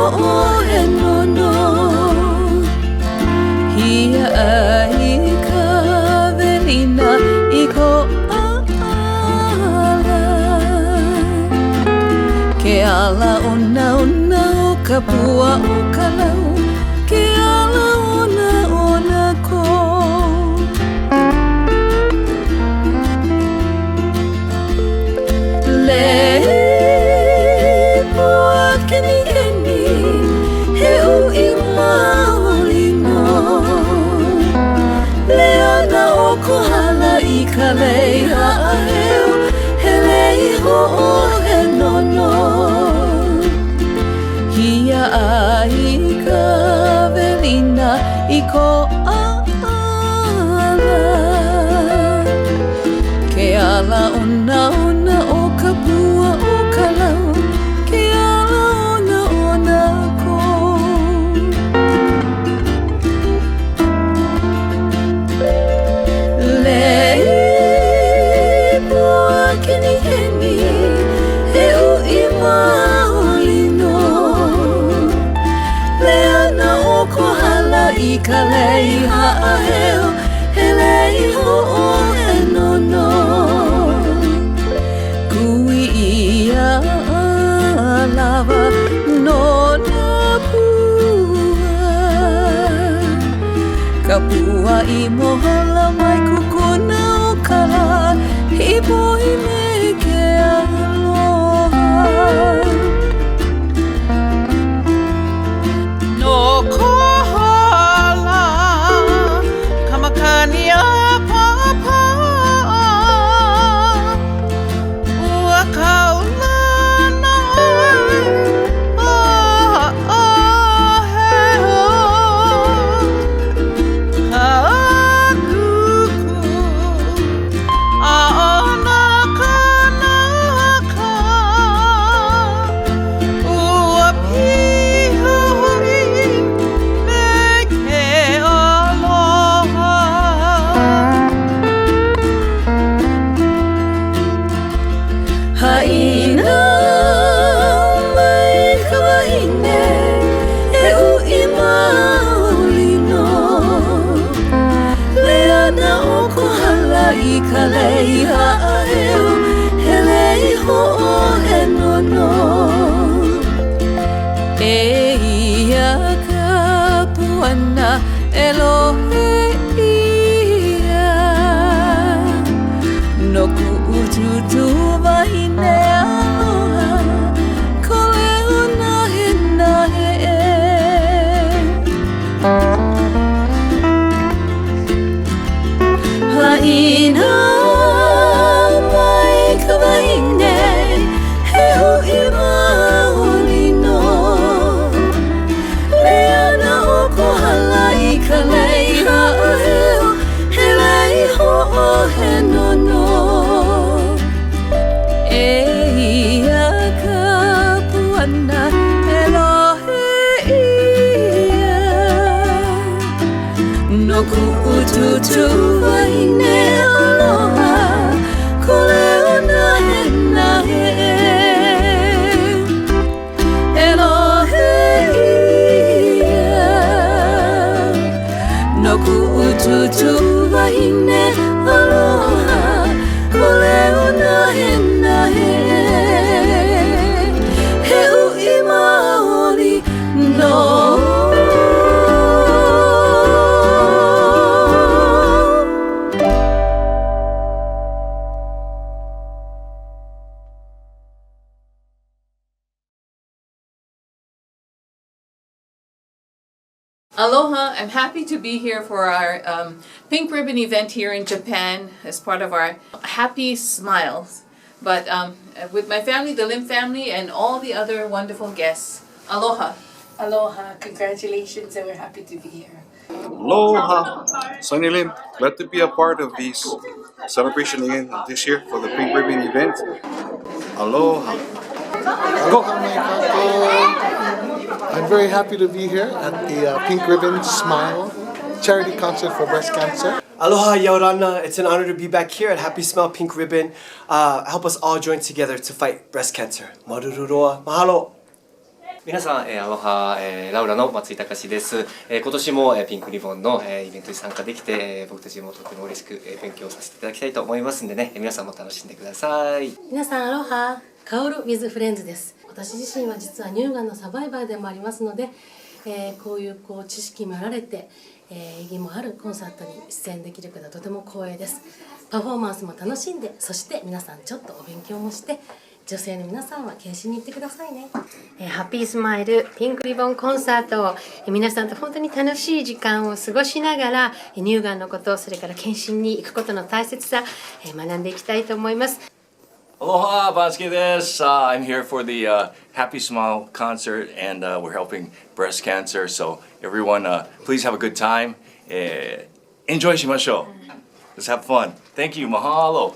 ho'ohe nono Hia ai ka velina I ko ala Ke ala ona ona o ka pua o ka lau Ke ala ona ona ko Lei Ana O Kohala nono Hia ai ka velina I ko ala Ke ala ona ona o ka pua o ka lau Ke ala ona ona ko I ka lei ha'aheo He lei ho'ohe nono Kui ia lava no na pua Ka pua I mohala mai kukuna o kala I poi me ke aloha No Ka lei ha'aheo He lei ho'ohe nono E ia ka puana Elohe ia No ku'ututu wahine aloha Ko leo nahe nahe Ha'ina Tutu wahine aloha Ko leo nahe nahe Elohe ia No ku'ututu wahine aloha Ko leo nahe nahe He ui maoli no Aloha, I'm happy to be here for our Pink Ribbon event here in Japan as part of our Happy Smiles. But with my family, the Lim family, and all the other wonderful guests. Aloha. Aloha, congratulations, and we're happy to be here. Aloha! Sunny Lim, glad to be a part of this celebration again this year for the Pink Ribbon event. Aloha! Aloha, my kako. I'm very happy to be here at the Pink Ribbon Smile charity concert for breast cancer. Aloha Yaurana, it's an honor to be back here at Happy Smile Pink Ribbon. Help us all join together to fight breast cancer. Marururoa, mahalo. 皆さん、アロハ、ラウラの松井隆です。今年も、ピンクリボンの、イベントに参加できて、僕たちもとても嬉しく、勉強させていただきたいと思いますんでね、皆さんも楽しんでください。皆さんアロハ、カオル with フレンズです。私自身は実は乳がんのサバイバーでもありますので、こういう知識もあられて、意義もあるコンサートに出演できることはとても光栄です。パフォーマンスも楽しんで、そして皆さんちょっとお勉強もして、女性の皆さんは検診に行ってくださいね。ハッピースマイルピンクリボンコンサートを皆さんと本当に楽しい時間を過ごしながら、乳がんのこと、それから検診に行くことの大切さ、学んでいきたいと思います。Aloha, Bansuke desu. I'm here for the Happy Smile concert, and we're helping breast cancer. So everyone, please have a good time. Enjoy shimashou. Let's have fun. Thank you. Mahalo.